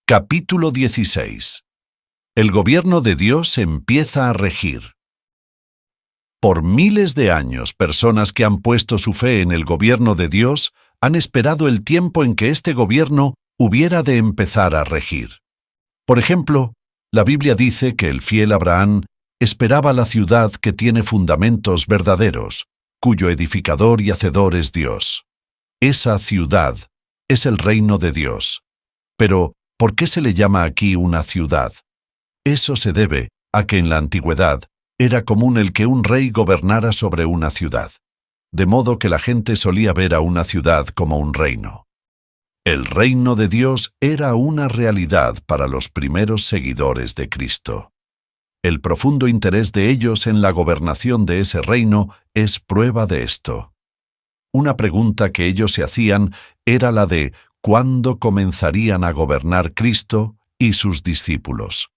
Capítulo 16. El gobierno de Dios empieza a regir. Por miles de años, personas que han puesto su fe en el gobierno de Dios han esperado el tiempo en que este gobierno hubiera de empezar a regir. Por ejemplo, la Biblia dice que el fiel Abraham esperaba la ciudad que tiene fundamentos verdaderos, cuyo edificador y hacedor es Dios. Esa ciudad es el reino de Dios. Pero, ¿por qué se le llama aquí una ciudad? Eso se debe a que en la antigüedad era común el que un rey gobernara sobre una ciudad, de modo que la gente solía ver a una ciudad como un reino. El reino de Dios era una realidad para los primeros seguidores de Cristo. El profundo interés de ellos en la gobernación de ese reino es prueba de esto. Una pregunta que ellos se hacían era la de ¿cuándo comenzarían a gobernar Cristo y sus discípulos?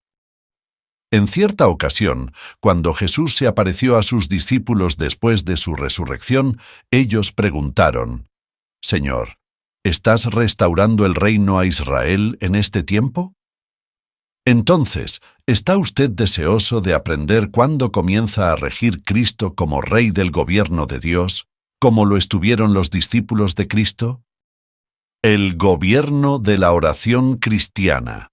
En cierta ocasión, cuando Jesús se apareció a sus discípulos después de su resurrección, ellos preguntaron: «Señor, ¿estás restaurando el reino a Israel en este tiempo? Entonces, ¿está usted deseoso de aprender cuándo comienza a regir Cristo como Rey del gobierno de Dios, como lo estuvieron los discípulos de Cristo?» El gobierno de la oración cristiana.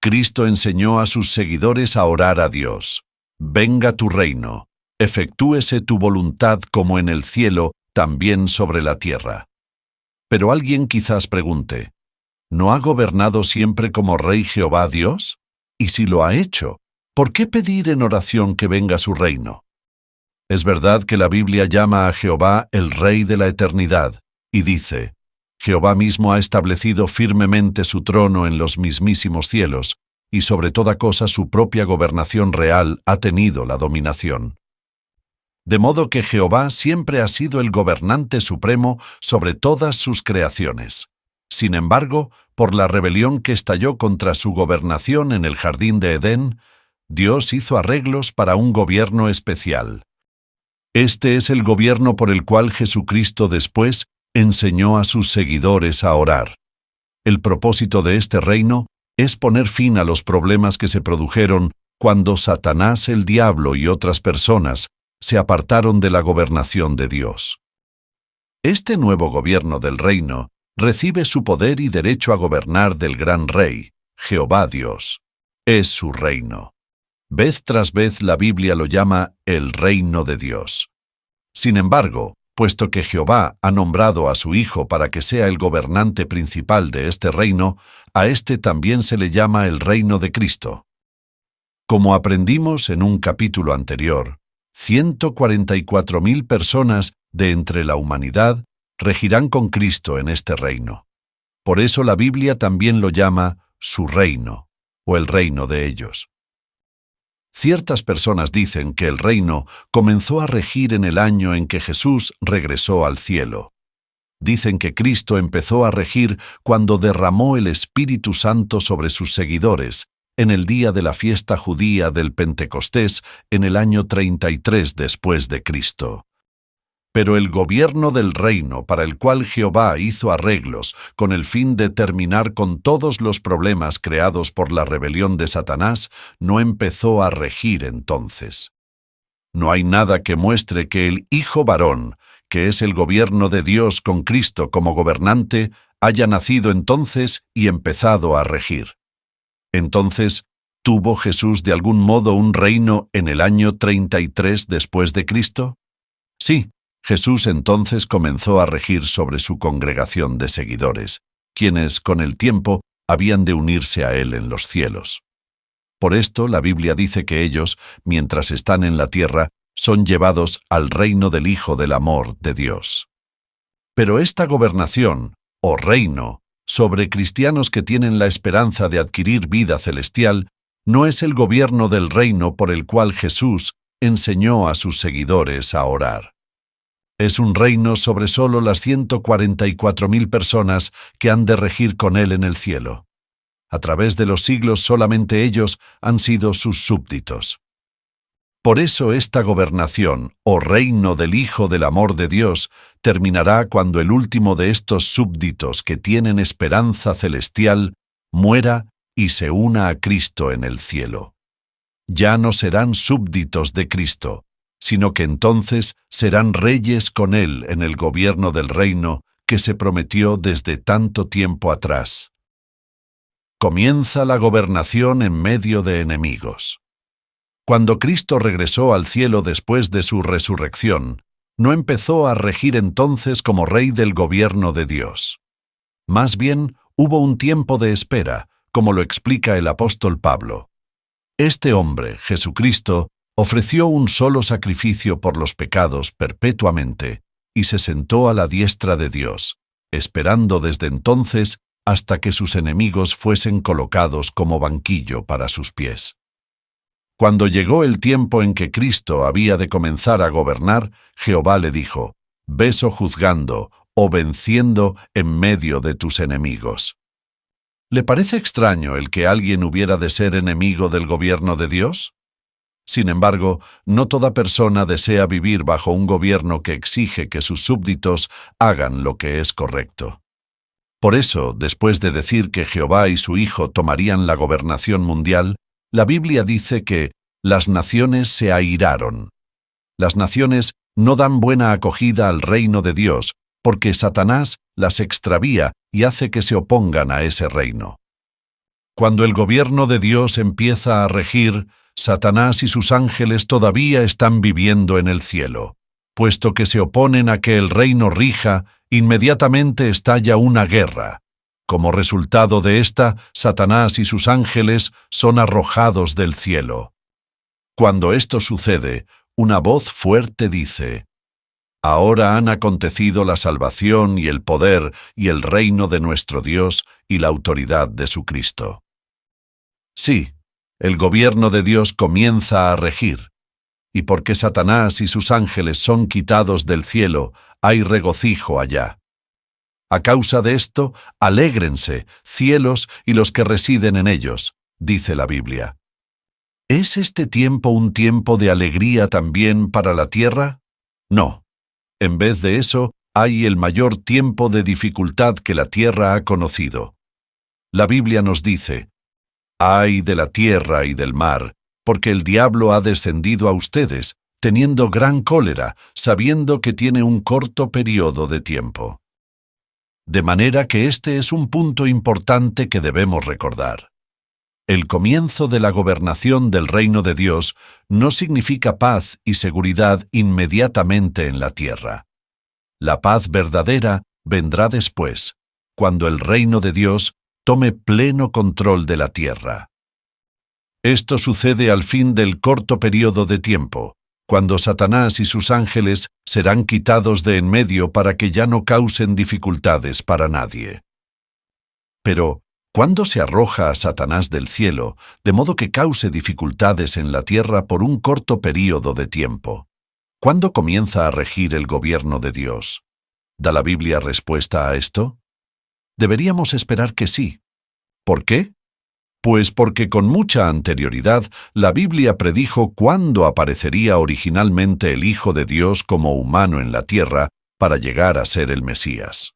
Cristo enseñó a sus seguidores a orar a Dios: «Venga tu reino, efectúese tu voluntad como en el cielo, también sobre la tierra». Pero alguien quizás pregunte: ¿no ha gobernado siempre como Rey Jehová Dios? Y si lo ha hecho, ¿por qué pedir en oración que venga su reino? Es verdad que la Biblia llama a Jehová el Rey de la eternidad, y dice: Jehová mismo ha establecido firmemente su trono en los mismísimos cielos, y sobre toda cosa su propia gobernación real ha tenido la dominación. De modo que Jehová siempre ha sido el gobernante supremo sobre todas sus creaciones. Sin embargo, por la rebelión que estalló contra su gobernación en el jardín de Edén, Dios hizo arreglos para un gobierno especial. Este es el gobierno por el cual Jesucristo después enseñó a sus seguidores a orar. El propósito de este reino es poner fin a los problemas que se produjeron cuando Satanás, el diablo y otras personas se apartaron de la gobernación de Dios. Este nuevo gobierno del reino recibe su poder y derecho a gobernar del gran Rey, Jehová Dios. Es su reino. Vez tras vez la Biblia lo llama el reino de Dios. Sin embargo, puesto que Jehová ha nombrado a su Hijo para que sea el gobernante principal de este reino, a este también se le llama el reino de Cristo. Como aprendimos en un capítulo anterior, 144.000 personas de entre la humanidad regirán con Cristo en este reino. Por eso la Biblia también lo llama su reino, o el reino de ellos. Ciertas personas dicen que el reino comenzó a regir en el año en que Jesús regresó al cielo. Dicen que Cristo empezó a regir cuando derramó el Espíritu Santo sobre sus seguidores, en el día de la fiesta judía del Pentecostés, en el año 33 después de Cristo. Pero el gobierno del reino para el cual Jehová hizo arreglos con el fin de terminar con todos los problemas creados por la rebelión de Satanás no empezó a regir entonces. No hay nada que muestre que el Hijo varón, que es el gobierno de Dios con Cristo como gobernante, haya nacido entonces y empezado a regir. Entonces, ¿tuvo Jesús de algún modo un reino en el año 33 después de Cristo? Sí. Jesús entonces comenzó a regir sobre su congregación de seguidores, quienes, con el tiempo, habían de unirse a Él en los cielos. Por esto, la Biblia dice que ellos, mientras están en la tierra, son llevados al reino del Hijo del amor de Dios. Pero esta gobernación, o reino, sobre cristianos que tienen la esperanza de adquirir vida celestial, no es el gobierno del reino por el cual Jesús enseñó a sus seguidores a orar. Es un reino sobre solo las 144.000 personas que han de regir con Él en el cielo. A través de los siglos solamente ellos han sido sus súbditos. Por eso esta gobernación, o reino del Hijo del amor de Dios, terminará cuando el último de estos súbditos que tienen esperanza celestial muera y se una a Cristo en el cielo. Ya no serán súbditos de Cristo, sino que entonces serán reyes con Él en el gobierno del reino que se prometió desde tanto tiempo atrás. Comienza la gobernación en medio de enemigos. Cuando Cristo regresó al cielo después de su resurrección, no empezó a regir entonces como rey del gobierno de Dios. Más bien, hubo un tiempo de espera, como lo explica el apóstol Pablo. Este hombre, Jesucristo, ofreció un solo sacrificio por los pecados perpetuamente y se sentó a la diestra de Dios, esperando desde entonces hasta que sus enemigos fuesen colocados como banquillo para sus pies. Cuando llegó el tiempo en que Cristo había de comenzar a gobernar, Jehová le dijo: «Ve sojuzgando o venciendo en medio de tus enemigos». ¿Le parece extraño el que alguien hubiera de ser enemigo del gobierno de Dios? Sin embargo, no toda persona desea vivir bajo un gobierno que exige que sus súbditos hagan lo que es correcto. Por eso, después de decir que Jehová y su Hijo tomarían la gobernación mundial, la Biblia dice que las naciones se airaron. Las naciones no dan buena acogida al reino de Dios, porque Satanás las extravía y hace que se opongan a ese reino. Cuando el gobierno de Dios empieza a regir, Satanás y sus ángeles todavía están viviendo en el cielo. Puesto que se oponen a que el reino rija, inmediatamente estalla una guerra. Como resultado de esta, Satanás y sus ángeles son arrojados del cielo. Cuando esto sucede, una voz fuerte dice: «Ahora han acontecido la salvación y el poder y el reino de nuestro Dios y la autoridad de su Cristo». Sí, el gobierno de Dios comienza a regir, y porque Satanás y sus ángeles son quitados del cielo, hay regocijo allá. A causa de esto, alégrense, cielos y los que residen en ellos, dice la Biblia. ¿Es este tiempo un tiempo de alegría también para la tierra? No. En vez de eso, hay el mayor tiempo de dificultad que la tierra ha conocido. La Biblia nos dice: «Ay de la tierra y del mar, porque el diablo ha descendido a ustedes, teniendo gran cólera, sabiendo que tiene un corto periodo de tiempo». De manera que este es un punto importante que debemos recordar. El comienzo de la gobernación del reino de Dios no significa paz y seguridad inmediatamente en la tierra. La paz verdadera vendrá después, cuando el reino de Dios tome pleno control de la tierra. Esto sucede al fin del corto periodo de tiempo, cuando Satanás y sus ángeles serán quitados de en medio para que ya no causen dificultades para nadie. Pero, ¿cuándo se arroja a Satanás del cielo, de modo que cause dificultades en la tierra por un corto período de tiempo? ¿Cuándo comienza a regir el gobierno de Dios? ¿Da la Biblia respuesta a esto? Deberíamos esperar que sí. ¿Por qué? Pues porque con mucha anterioridad la Biblia predijo cuándo aparecería originalmente el Hijo de Dios como humano en la tierra para llegar a ser el Mesías.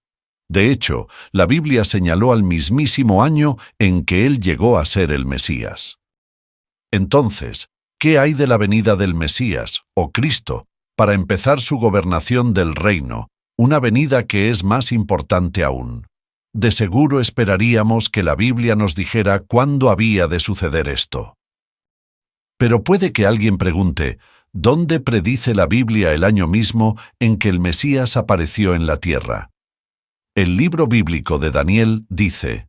De hecho, la Biblia señaló al mismísimo año en que Él llegó a ser el Mesías. Entonces, ¿qué hay de la venida del Mesías, o Cristo, para empezar su gobernación del reino, una venida que es más importante aún? De seguro esperaríamos que la Biblia nos dijera cuándo había de suceder esto. Pero puede que alguien pregunte: ¿dónde predice la Biblia el año mismo en que el Mesías apareció en la tierra? El libro bíblico de Daniel dice: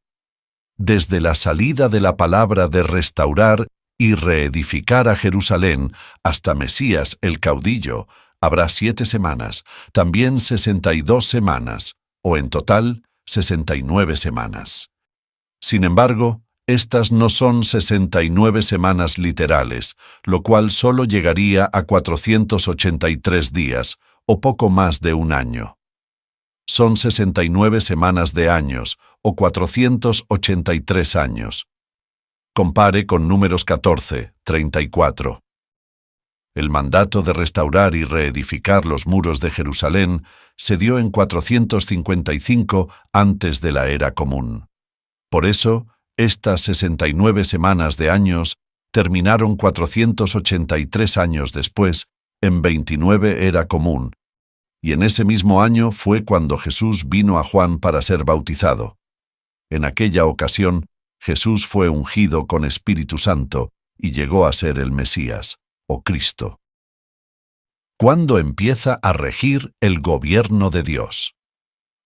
«Desde la salida de la palabra de restaurar y reedificar a Jerusalén hasta Mesías el caudillo, habrá 7 semanas, también 62 semanas, o en total 69 semanas. Sin embargo, estas no son 69 semanas literales, lo cual solo llegaría a 483 días, o poco más de un año. Son 69 semanas de años, o 483 años. Compare con Números 14, 34. El mandato de restaurar y reedificar los muros de Jerusalén se dio en 455 antes de la era común. Por eso, Estas 69 semanas de años terminaron 483 años después, en 29 era común, y en ese mismo año fue cuando Jesús vino a Juan para ser bautizado. En aquella ocasión, Jesús fue ungido con Espíritu Santo y llegó a ser el Mesías, o Cristo. ¿Cuándo empieza a regir el gobierno de Dios?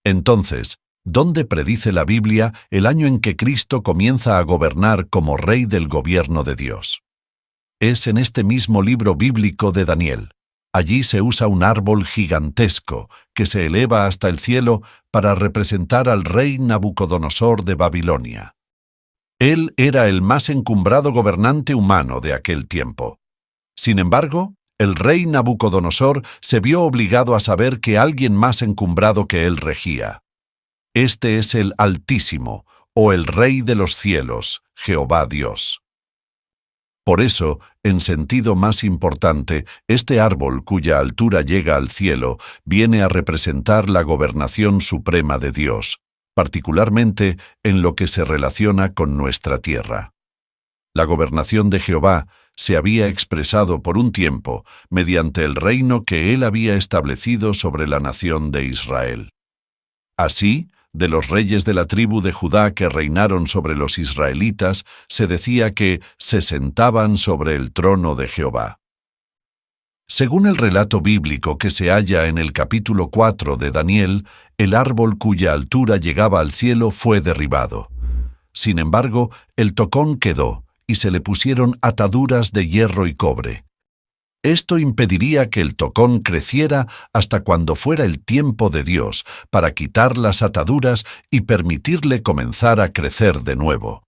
Entonces, ¿dónde predice la Biblia el año en que Cristo comienza a gobernar como Rey del gobierno de Dios? Es en este mismo libro bíblico de Daniel. Allí se usa un árbol gigantesco que se eleva hasta el cielo para representar al rey Nabucodonosor de Babilonia. Él era el más encumbrado gobernante humano de aquel tiempo. Sin embargo, el rey Nabucodonosor se vio obligado a saber que alguien más encumbrado que él regía. Este es el Altísimo, o el Rey de los cielos, Jehová Dios. Por eso, en sentido más importante, este árbol cuya altura llega al cielo viene a representar la gobernación suprema de Dios, particularmente en lo que se relaciona con nuestra tierra. La gobernación de Jehová se había expresado por un tiempo mediante el reino que él había establecido sobre la nación de Israel. Así, de los reyes de la tribu de Judá que reinaron sobre los israelitas, se decía que se sentaban sobre el trono de Jehová. Según el relato bíblico que se halla en el capítulo 4 de Daniel, el árbol cuya altura llegaba al cielo fue derribado. Sin embargo, el tocón quedó, y se le pusieron ataduras de hierro y cobre. Esto impediría que el tocón creciera hasta cuando fuera el tiempo de Dios para quitar las ataduras y permitirle comenzar a crecer de nuevo.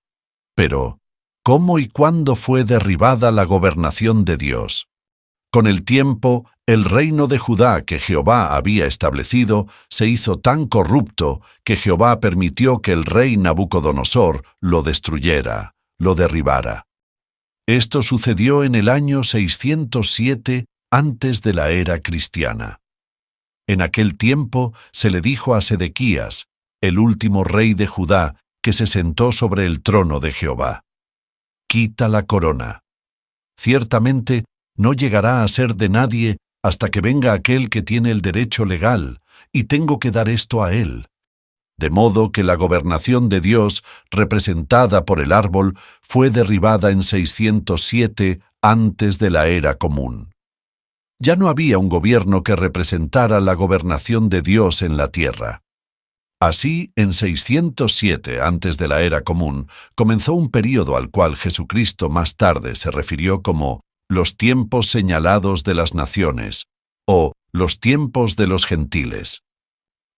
Pero, ¿cómo y cuándo fue derribada la gobernación de Dios? Con el tiempo, el reino de Judá que Jehová había establecido se hizo tan corrupto que Jehová permitió que el rey Nabucodonosor lo destruyera, lo derribara. Esto sucedió en el año 607 antes de la era cristiana. En aquel tiempo se le dijo a Sedequías, el último rey de Judá, que se sentó sobre el trono de Jehová: «Quita la corona. Ciertamente no llegará a ser de nadie hasta que venga aquel que tiene el derecho legal, y tengo que dar esto a él». De modo que la gobernación de Dios, representada por el árbol, fue derribada en 607 antes de la era común. Ya no había un gobierno que representara la gobernación de Dios en la tierra. Así, en 607 antes de la era común, comenzó un período al cual Jesucristo más tarde se refirió como los tiempos señalados de las naciones, o los tiempos de los gentiles.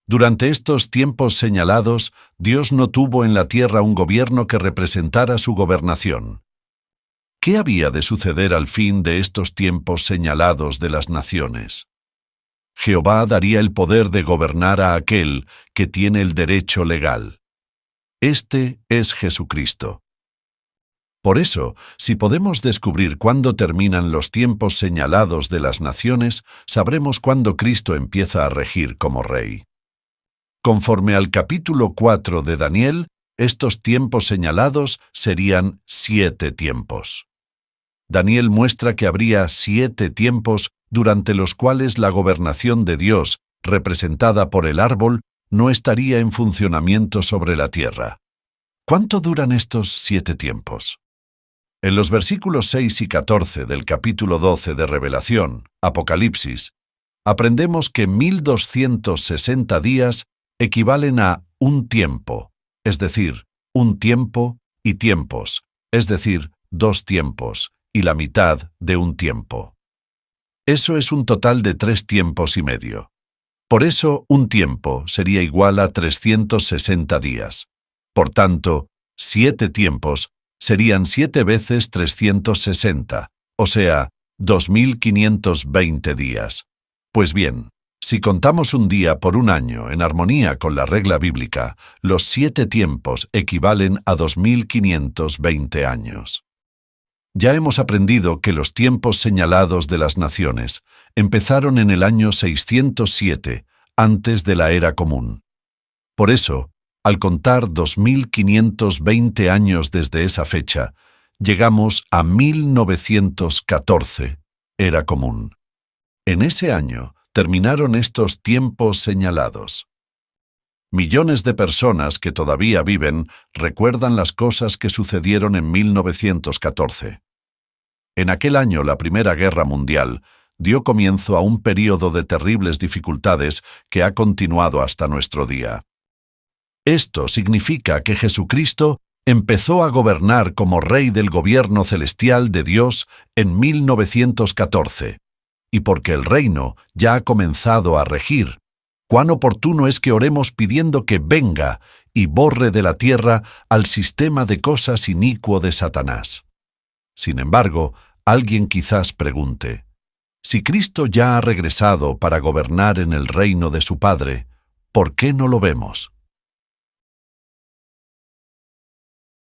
Durante estos tiempos señalados, Dios no tuvo en la tierra un gobierno que representara su gobernación. ¿Qué había de suceder al fin de estos tiempos señalados de las naciones? Jehová daría el poder de gobernar a aquel que tiene el derecho legal. Este es Jesucristo. Por eso, si podemos descubrir cuándo terminan los tiempos señalados de las naciones, sabremos cuándo Cristo empieza a regir como Rey. Conforme al capítulo 4 de Daniel, estos tiempos señalados serían 7 tiempos. Daniel muestra que habría 7 tiempos durante los cuales la gobernación de Dios, representada por el árbol, no estaría en funcionamiento sobre la tierra. ¿Cuánto duran estos 7 tiempos? En los versículos 6 y 14 del capítulo 12 de Revelación, Apocalipsis, aprendemos que 1260 días equivalen a un tiempo, es decir, un tiempo y tiempos, es decir, 2 tiempos, y la mitad de un tiempo. Eso es un total de 3 tiempos y medio. Por eso, un tiempo sería igual a 360 días. Por tanto, 7 tiempos serían 7 veces 360, o sea, 2520 días. Pues bien, si contamos un día por un año en armonía con la regla bíblica, los 7 tiempos equivalen a 2520 años. Ya hemos aprendido que los tiempos señalados de las naciones empezaron en el año 607, antes de la era común. Por eso, Al contar 2520 años desde esa fecha, llegamos a 1914, era común. En ese año terminaron estos tiempos señalados. Millones de personas que todavía viven recuerdan las cosas que sucedieron en 1914. En aquel año, la Primera Guerra Mundial dio comienzo a un período de terribles dificultades que ha continuado hasta nuestro día. Esto significa que Jesucristo empezó a gobernar como Rey del gobierno celestial de Dios en 1914, y porque el reino ya ha comenzado a regir, cuán oportuno es que oremos pidiendo que venga y borre de la tierra al sistema de cosas inicuo de Satanás. Sin embargo, alguien quizás pregunte, si Cristo ya ha regresado para gobernar en el reino de su Padre, ¿por qué no lo vemos?